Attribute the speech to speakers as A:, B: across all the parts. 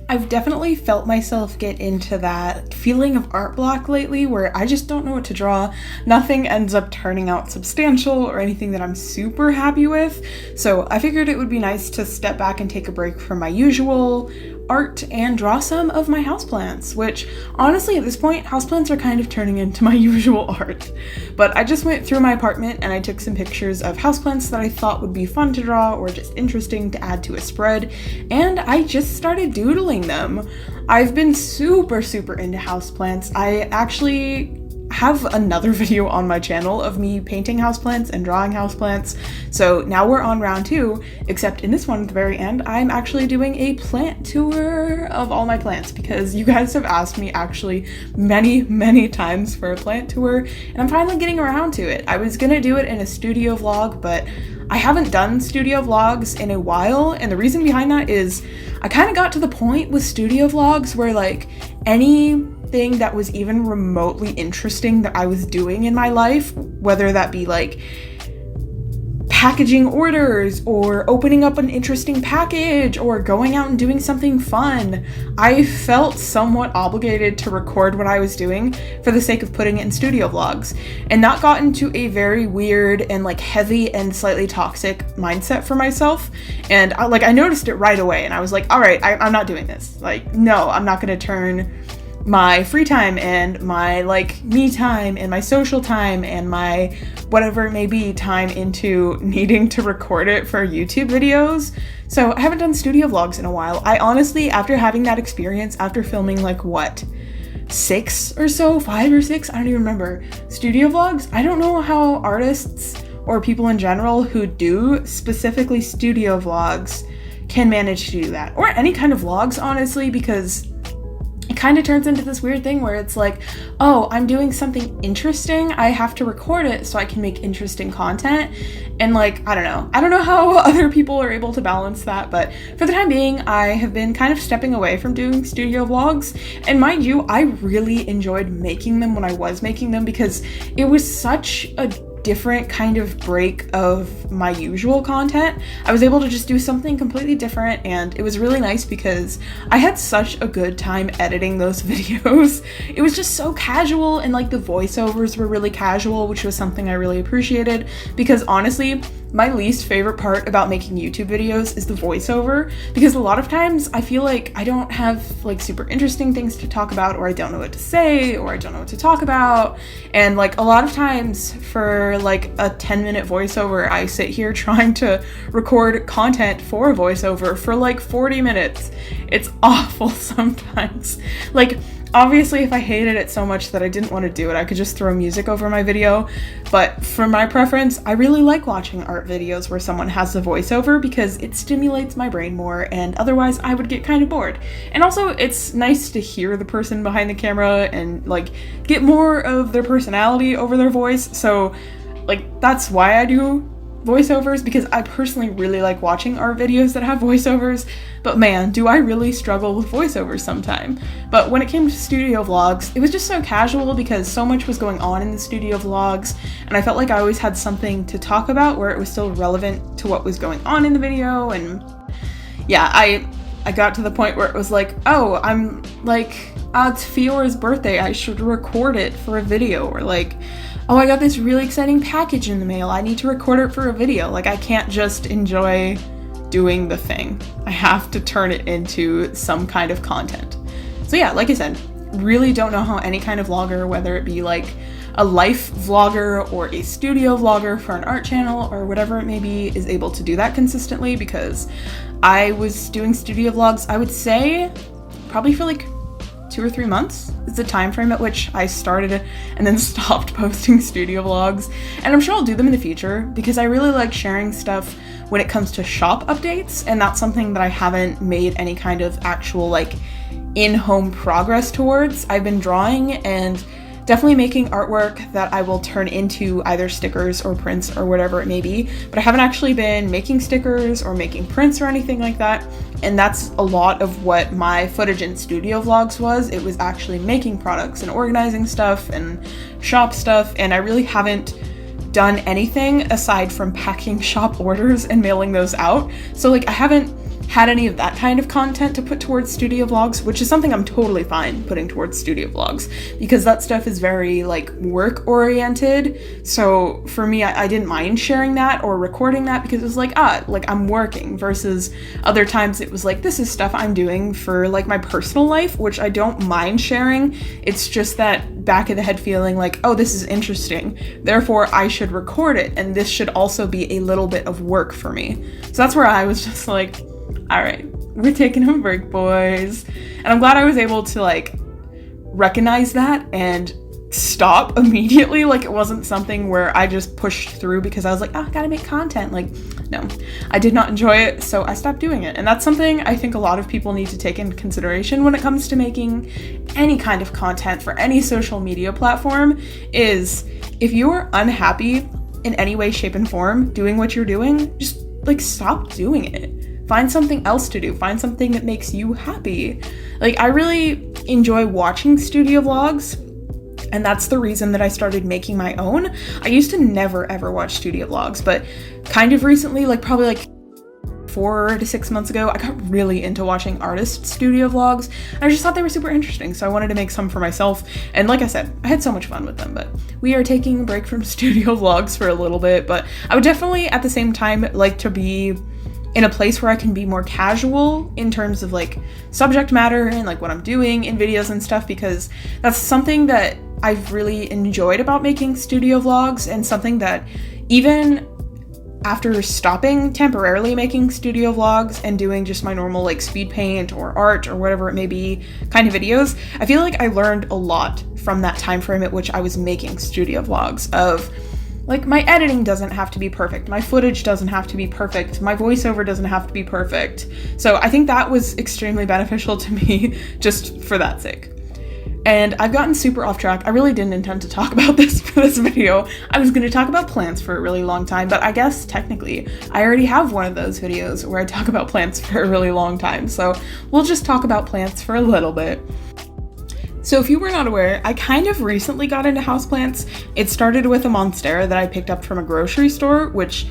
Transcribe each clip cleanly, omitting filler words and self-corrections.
A: I've definitely felt myself get into that feeling of art block lately where I just don't know what to draw. Nothing ends up turning out substantial or anything that I'm super happy with. So I figured it would be nice to step back and take a break from my usual art and draw some of my houseplants, which honestly at this point, houseplants are kind of turning into my usual art. But I just went through my apartment and I took some pictures of houseplants that I thought would be fun to draw or just interesting to add to a spread, and I just started doodling them. I've been super into houseplants. I actually have another video on my channel of me painting houseplants and drawing houseplants. So now we're on round 2, except in this one at the very end, I'm actually doing a plant tour of all my plants because you guys have asked me actually many times for a plant tour, and I'm finally getting around to it. I was gonna do it in a studio vlog, but I haven't done studio vlogs in a while, and the reason behind that is I kind of got to the point with studio vlogs where like anything that was even remotely interesting that I was doing in my life, whether that be like packaging orders or opening up an interesting package or going out and doing something fun, I felt somewhat obligated to record what I was doing for the sake of putting it in studio vlogs, and that got into a very weird and like heavy and slightly toxic mindset for myself. And I noticed it right away, and I was like, all right, I'm not doing this. Like, no, I'm not gonna turn my free time and my like me time and my social time and my whatever it may be time into needing to record it for YouTube videos. So I haven't done studio vlogs in a while. I honestly, after having that experience, after filming like what, 6 or so, 5 or 6, I don't even remember, studio vlogs, I don't know how artists or people in general who do specifically studio vlogs can manage to do that, or any kind of vlogs, honestly, because it kind of turns into this weird thing where it's like, oh, I'm doing something interesting, I have to record it so I can make interesting content. And like, I don't know how other people are able to balance that, but for the time being, I have been kind of stepping away from doing studio vlogs. And mind you, I really enjoyed making them when I was making them because it was such a different kind of break of my usual content. I was able to just do something completely different, and it was really nice because I had such a good time editing those videos. It was just so casual, and like the voiceovers were really casual, which was something I really appreciated, because honestly, my least favorite part about making YouTube videos is the voiceover, because a lot of times I feel like I don't have like super interesting things to talk about, or I don't know what to say, or I don't know what to talk about. And like a lot of times for like a 10-minute voiceover, I sit here trying to record content for a voiceover for like 40 minutes. It's awful sometimes. Like, obviously, if I hated it so much that I didn't want to do it, I could just throw music over my video, but for my preference, I really like watching art videos where someone has the voiceover because it stimulates my brain more, and otherwise I would get kind of bored. And also, it's nice to hear the person behind the camera and like get more of their personality over their voice, so like that's why I do voiceovers, because I personally really like watching art videos that have voiceovers, but man, do I really struggle with voiceovers sometime. But when it came to studio vlogs, it was just so casual because so much was going on in the studio vlogs, and I felt like I always had something to talk about where it was still relevant to what was going on in the video. And yeah, I got to the point where it was like, oh, I'm like, it's Fiora's birthday, I should record it for a video, or like, oh, I got this really exciting package in the mail, I need to record it for a video. Like, I can't just enjoy doing the thing. I have to turn it into some kind of content. So yeah, like I said, really don't know how any kind of vlogger, whether it be like a life vlogger or a studio vlogger for an art channel or whatever it may be, is able to do that consistently, because I was doing studio vlogs, I would say, probably for like 2 or 3 months is the time frame at which I started and then stopped posting studio vlogs. And I'm sure I'll do them in the future because I really like sharing stuff when it comes to shop updates, and that's something that I haven't made any kind of actual like in-home progress towards. I've been drawing and definitely making artwork that I will turn into either stickers or prints or whatever it may be, but I haven't actually been making stickers or making prints or anything like that. And that's a lot of what my footage in studio vlogs was. It was actually making products and organizing stuff and shop stuff, and I really haven't done anything aside from packing shop orders and mailing those out. So like I haven't had any of that kind of content to put towards studio vlogs, which is something I'm totally fine putting towards studio vlogs, because that stuff is very like work oriented. So for me, I didn't mind sharing that or recording that, because it was like, like I'm working, versus other times it was like, this is stuff I'm doing for like my personal life, which I don't mind sharing. It's just that back of the head feeling like, oh, this is interesting, therefore I should record it, and this should also be a little bit of work for me. So that's where I was just like, all right, we're taking a break, boys. And I'm glad I was able to like recognize that and stop immediately. Like, it wasn't something where I just pushed through because I was like, oh, I gotta make content. Like, no, I did not enjoy it, so I stopped doing it. And that's something I think a lot of people need to take into consideration when it comes to making any kind of content for any social media platform, is if you're unhappy in any way, shape, and form doing what you're doing, just like stop doing it. Find something else to do. Find something that makes you happy. Like, I really enjoy watching studio vlogs, and that's the reason that I started making my own. I used to never ever watch studio vlogs, but kind of recently, like probably like 4 to 6 months ago, I got really into watching artist studio vlogs, and I just thought they were super interesting, so I wanted to make some for myself. And like I said, I had so much fun with them. But we are taking a break from studio vlogs for a little bit, but I would definitely at the same time like to be in a place where I can be more casual in terms of like subject matter and like what I'm doing in videos and stuff, because that's something that I've really enjoyed about making studio vlogs, and something that even after stopping temporarily making studio vlogs and doing just my normal like speed paint or art or whatever it may be kind of videos, I feel like I learned a lot from that time frame at which I was making studio vlogs. Of like, my editing doesn't have to be perfect, my footage doesn't have to be perfect, my voiceover doesn't have to be perfect. So I think that was extremely beneficial to me just for that sake. And I've gotten super off track. I really didn't intend to talk about this for this video. I was going to talk about plants for a really long time, but I guess technically I already have one of those videos where I talk about plants for a really long time. So we'll just talk about plants for a little bit. So if you were not aware, I kind of recently got into houseplants. It started with a monstera that I picked up from a grocery store, which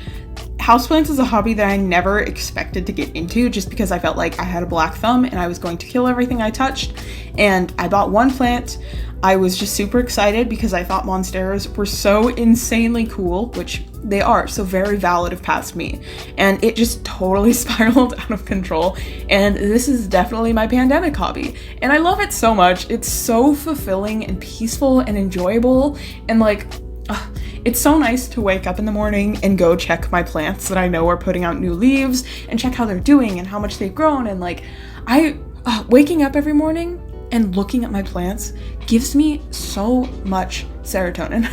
A: houseplants is a hobby that I never expected to get into, just because I felt like I had a black thumb and I was going to kill everything I touched. And I bought one plant. I was just super excited because I thought monsteras were so insanely cool, which they are, so very valid if past me. And it just totally spiraled out of control. And this is definitely my pandemic hobby. And I love it so much. It's so fulfilling and peaceful and enjoyable. And like, it's so nice to wake up in the morning and go check my plants that I know are putting out new leaves, and check how they're doing and how much they've grown. And like, waking up every morning and looking at my plants gives me so much serotonin.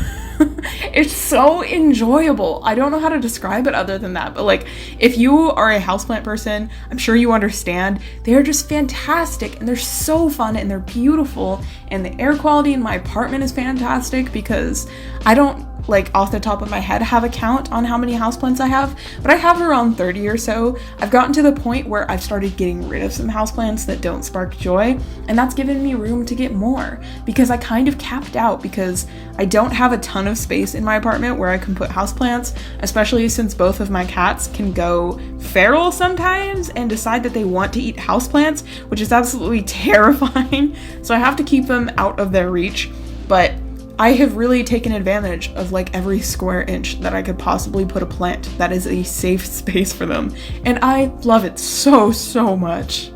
A: It's so enjoyable. I don't know how to describe it other than that, but like, if you are a houseplant person, I'm sure you understand. They're just fantastic, and they're so fun, and they're beautiful, and the air quality in my apartment is fantastic, because I don't, like, off the top of my head have a count on how many houseplants I have, but I have around 30 or so. I've gotten to the point where I've started getting rid of some houseplants that don't spark joy, and that's given me room to get more, because I kind of capped out, because I don't have a ton of space in my apartment where I can put houseplants, especially since both of my cats can go feral sometimes and decide that they want to eat houseplants, which is absolutely terrifying. So I have to keep them out of their reach. But I have really taken advantage of like every square inch that I could possibly put a plant that is a safe space for them. And I love it so, so much.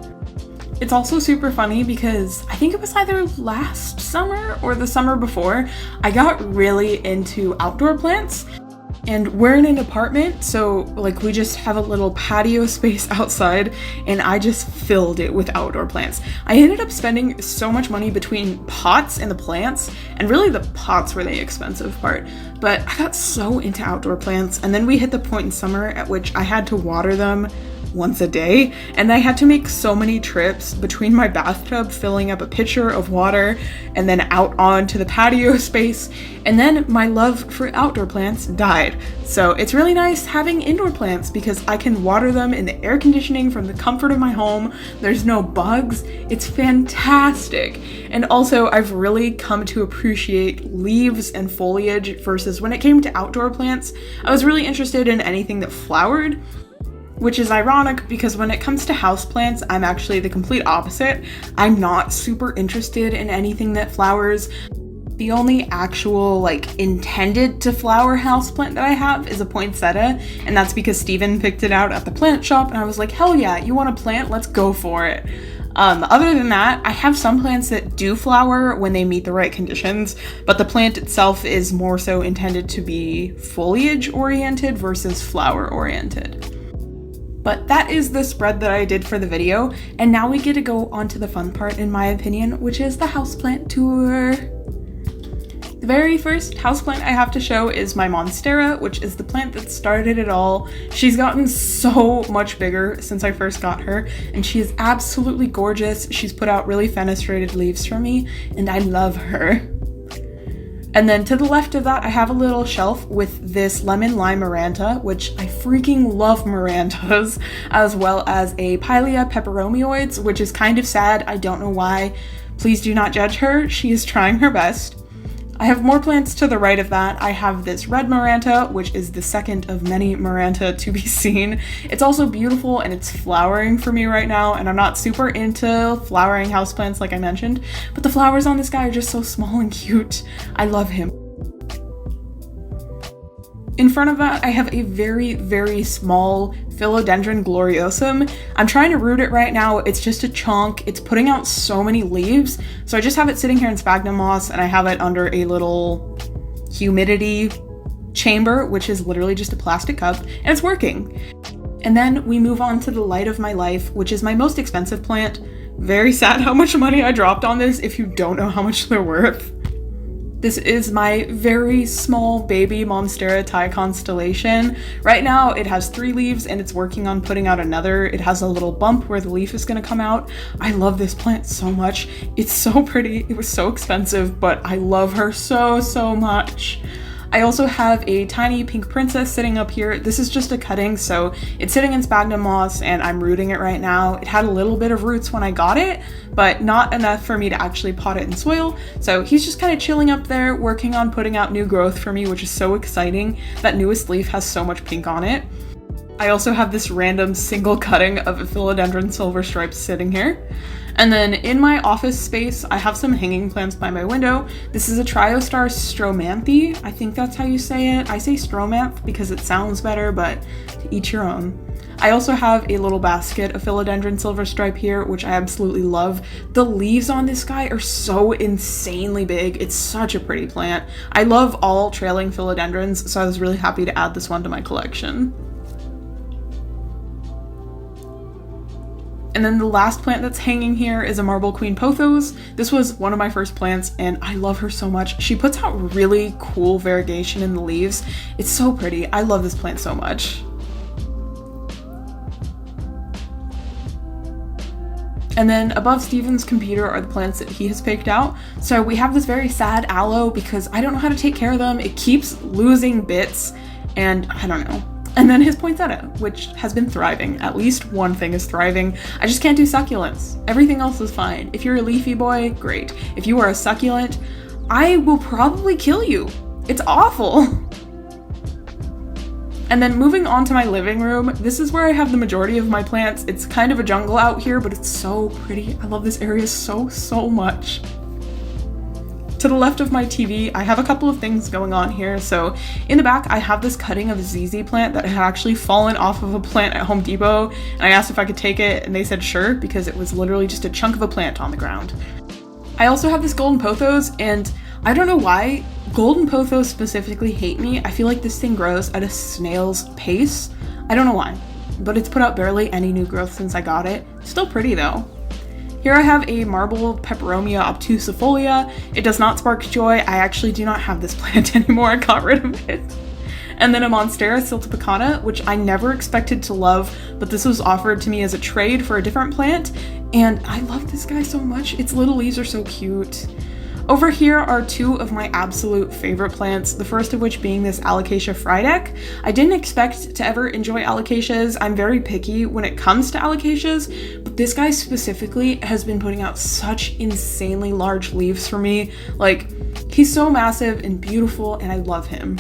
A: It's also super funny because I think it was either last summer or the summer before, I got really into outdoor plants. And we're in an apartment, so like we just have a little patio space outside, and I just filled it with outdoor plants. I ended up spending so much money between pots and the plants, and really the pots were the expensive part, but I got so into outdoor plants. And then we hit the point in summer at which I had to water them once a day, and I had to make so many trips between my bathtub filling up a pitcher of water and then out onto the patio space, and then my love for outdoor plants died. So it's really nice having indoor plants because I can water them in the air conditioning from the comfort of my home. There's no bugs. It's fantastic. And also I've really come to appreciate leaves and foliage versus when it came to outdoor plants, I was really interested in anything that flowered. Which is ironic because when it comes to houseplants, I'm actually the complete opposite. I'm not super interested in anything that flowers. The only actual, intended to flower houseplant that I have is a poinsettia, and that's because Steven picked it out at the plant shop, and I was like, hell yeah, you want a plant? Let's go for it. Other than that, I have some plants that do flower when they meet the right conditions, but the plant itself is more so intended to be foliage-oriented versus flower-oriented. But that is the spread that I did for the video, and now we get to go on to the fun part, in my opinion, which is the houseplant tour. The very first houseplant I have to show is my Monstera, which is the plant that started it all. She's gotten so much bigger since I first got her, and she is absolutely gorgeous. She's put out really fenestrated leaves for me, and I love her. And then to the left of that, I have a little shelf with this lemon lime Maranta, which I freaking love Marantas, as well as a Pilea peperomioides, which is kind of sad. I don't know why. Please do not judge her. She is trying her best. I have more plants to the right of that. I have this red Maranta, which is the second of many Maranta to be seen. It's also beautiful and it's flowering for me right now, and I'm not super into flowering houseplants like I mentioned, but the flowers on this guy are just so small and cute. I love him. In front of that, I have a very, very small Philodendron gloriosum. I'm trying to root it right now. It's just a chunk. It's putting out so many leaves. So I just have it sitting here in sphagnum moss, and I have it under a little humidity chamber, which is literally just a plastic cup, and it's working. And then we move on to the light of my life, which is my most expensive plant. Very sad how much money I dropped on this if you don't know how much they're worth. This is my very small baby Monstera Thai constellation. Right now it has 3 leaves and it's working on putting out another. It has a little bump where the leaf is gonna come out. I love this plant so much. It's so pretty. It was so expensive, but I love her so, so much. I also have a tiny pink princess sitting up here. This is just a cutting, so it's sitting in sphagnum moss and I'm rooting it right now. It had a little bit of roots when I got it, but not enough for me to actually pot it in soil. So he's just kind of chilling up there, working on putting out new growth for me, which is so exciting. That newest leaf has so much pink on it. I also have this random single cutting of a philodendron silver stripe sitting here. And then in my office space, I have some hanging plants by my window. This is a Triostar stromanthe. I think that's how you say it. I say stromanth because it sounds better, but to each your own. I also have a little basket of philodendron silver stripe here, which I absolutely love. The leaves on this guy are so insanely big. It's such a pretty plant. I love all trailing philodendrons, so I was really happy to add this one to my collection. And then the last plant that's hanging here is a marble queen pothos. This was one of my first plants and I love her so much. She puts out really cool variegation in the leaves. It's so pretty. I love this plant so much. And then above Steven's computer are the plants that he has picked out. So we have this very sad aloe because I don't know how to take care of them. It keeps losing bits and I don't know. And then his poinsettia, which has been thriving. At least one thing is thriving. I just can't do succulents. Everything else is fine. If you're a leafy boy, great. If you are a succulent, I will probably kill you. It's awful. And then moving on to my living room, this is where I have the majority of my plants. It's kind of a jungle out here, but it's so pretty. I love this area so, so much. To the left of my TV, I have a couple of things going on here. So in the back, I have this cutting of a ZZ plant that had actually fallen off of a plant at Home Depot. And I asked if I could take it and they said sure, because it was literally just a chunk of a plant on the ground. I also have this golden pothos, and I don't know why golden pothos specifically hate me. I feel like this thing grows at a snail's pace. I don't know why, but it's put out barely any new growth since I got it. Still pretty though. Here I have a marble peperomia obtusifolia. It does not spark joy. I actually do not have this plant anymore. I got rid of it. And then a Monstera siltepecana, which I never expected to love, but this was offered to me as a trade for a different plant, and I love this guy so much. Its little leaves are so cute. Over here are 2 of my absolute favorite plants, the first of which being this Alocasia frydek. I didn't expect to ever enjoy alocasias. I'm very picky when it comes to alocasias, but this guy specifically has been putting out such insanely large leaves for me. Like, he's so massive and beautiful, and I love him.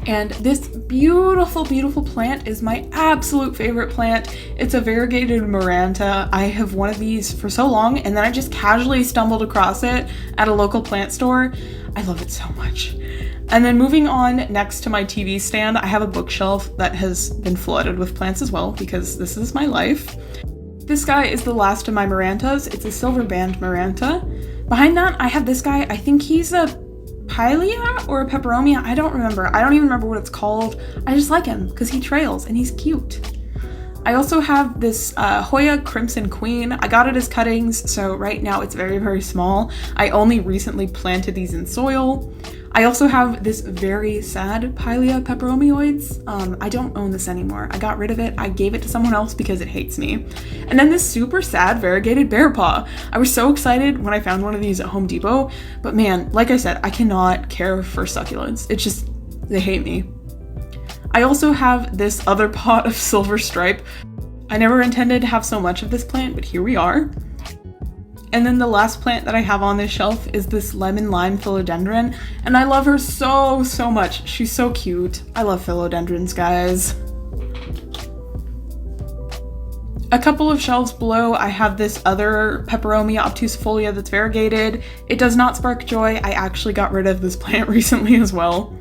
A: And this beautiful, beautiful plant is my absolute favorite plant. It's a variegated Maranta. I have one of these for so long, and then I just casually stumbled across it at a local plant store. I love it so much. And then moving on next to my TV stand, I have a bookshelf that has been flooded with plants as well, because this is my life. This guy is the last of my Marantas. It's a silver band Maranta. Behind that, I have this guy. I think he's a Pilea or a Peperomia, I don't remember. I don't even remember what it's called. I just like him because he trails and he's cute. I also have this Hoya Crimson Queen. I got it as cuttings, so right now it's very, very small. I only recently planted these in soil. I also have this very sad Pilea Peperomioides. I don't own this anymore. I got rid of it. I gave it to someone else because it hates me. And then this super sad variegated bear paw. I was so excited when I found one of these at Home Depot, but man, like I said, I cannot care for succulents. It's just, they hate me. I also have this other pot of silver stripe. I never intended to have so much of this plant, but here we are. And then the last plant that I have on this shelf is this lemon lime philodendron, and I love her so, so much. She's so cute. I love philodendrons, guys. A couple of shelves below, I have this other Peperomia obtusifolia that's variegated. It does not spark joy. I actually got rid of this plant recently as well.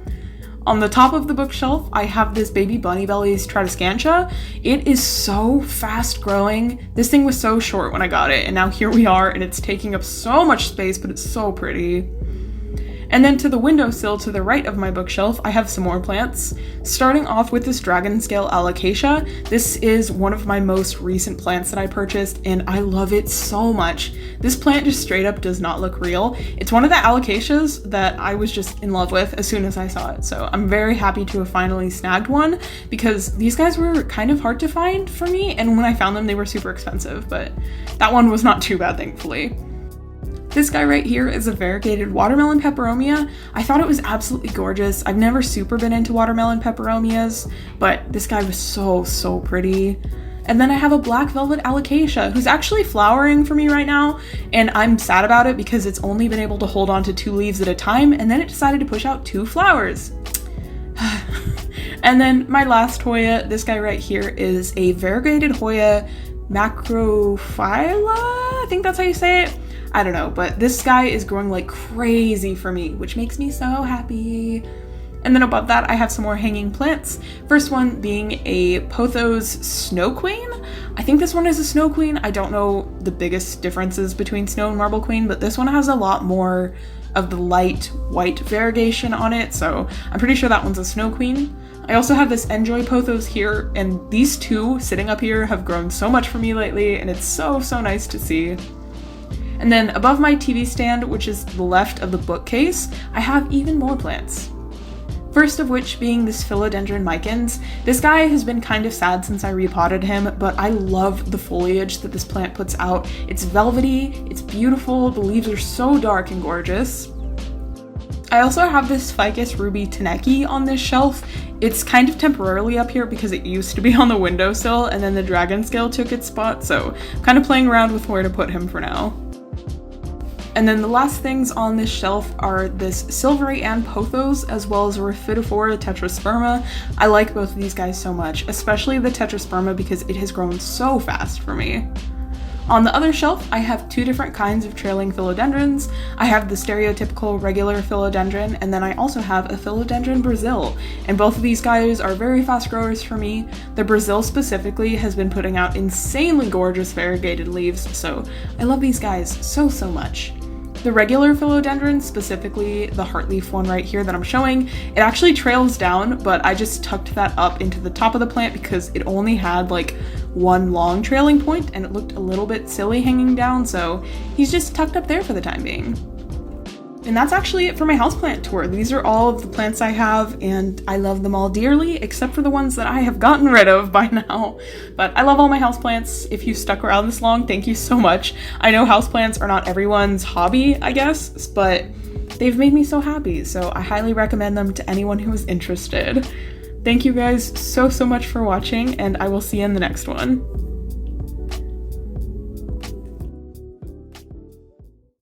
A: On the top of the bookshelf, I have this baby bunny bellies Tradescantia. It is so fast growing. This thing was so short when I got it, and now here we are, and it's taking up so much space, but it's so pretty. And then to the windowsill to the right of my bookshelf, I have some more plants. Starting off with this dragon scale alocasia. This is one of my most recent plants that I purchased, and I love it so much. This plant just straight up does not look real. It's one of the alocasias that I was just in love with as soon as I saw it. So I'm very happy to have finally snagged one, because these guys were kind of hard to find for me, and when I found them, they were super expensive, but that one was not too bad, thankfully. This guy right here is a variegated watermelon peperomia. I thought it was absolutely gorgeous. I've never super been into watermelon peperomias, but this guy was so, so pretty. And then I have a black velvet alocasia who's actually flowering for me right now, and I'm sad about it because it's only been able to hold on to 2 leaves at a time, and then it decided to push out 2 flowers. And then my last Hoya, this guy right here, is a variegated Hoya macrophylla? I think that's how you say it. I don't know, but this guy is growing like crazy for me, which makes me so happy. And then above that, I have some more hanging plants. First one being a Pothos Snow Queen. I think this one is a Snow Queen. I don't know the biggest differences between Snow and Marble Queen, but this one has a lot more of the light white variegation on it, so I'm pretty sure that one's a Snow Queen. I also have this Enjoy Pothos here, and these two sitting up here have grown so much for me lately, and it's so, so nice to see. And then above my TV stand, which is the left of the bookcase, I have even more plants. First of which being this Philodendron micans. This guy has been kind of sad since I repotted him, but I love the foliage that this plant puts out. It's velvety, it's beautiful, the leaves are so dark and gorgeous. I also have this Ficus ruby Taneki on this shelf. It's kind of temporarily up here because it used to be on the windowsill and then the dragon scale took its spot, so I'm kind of playing around with where to put him for now. And then the last things on this shelf are this Silvery Ann Pothos as well as Rhaphidophora tetrasperma. I like both of these guys so much, especially the tetrasperma because it has grown so fast for me. On the other shelf, I have 2 different kinds of trailing philodendrons. I have the stereotypical regular philodendron, and then I also have a philodendron Brazil, and both of these guys are very fast growers for me. The Brazil specifically has been putting out insanely gorgeous variegated leaves, so I love these guys so, so much. The regular philodendron, specifically the heartleaf one right here that I'm showing, it actually trails down, but I just tucked that up into the top of the plant because it only had like one long trailing point and it looked a little bit silly hanging down, so he's just tucked up there for the time being. And that's actually it for my houseplant tour. These are all of the plants I have, and I love them all dearly, except for the ones that I have gotten rid of by now. But I love all my houseplants. If you stuck around this long, thank you so much. I know houseplants are not everyone's hobby, I guess, but they've made me so happy, so I highly recommend them to anyone who is interested. Thank you guys so, so much for watching, and I will see you in the next one.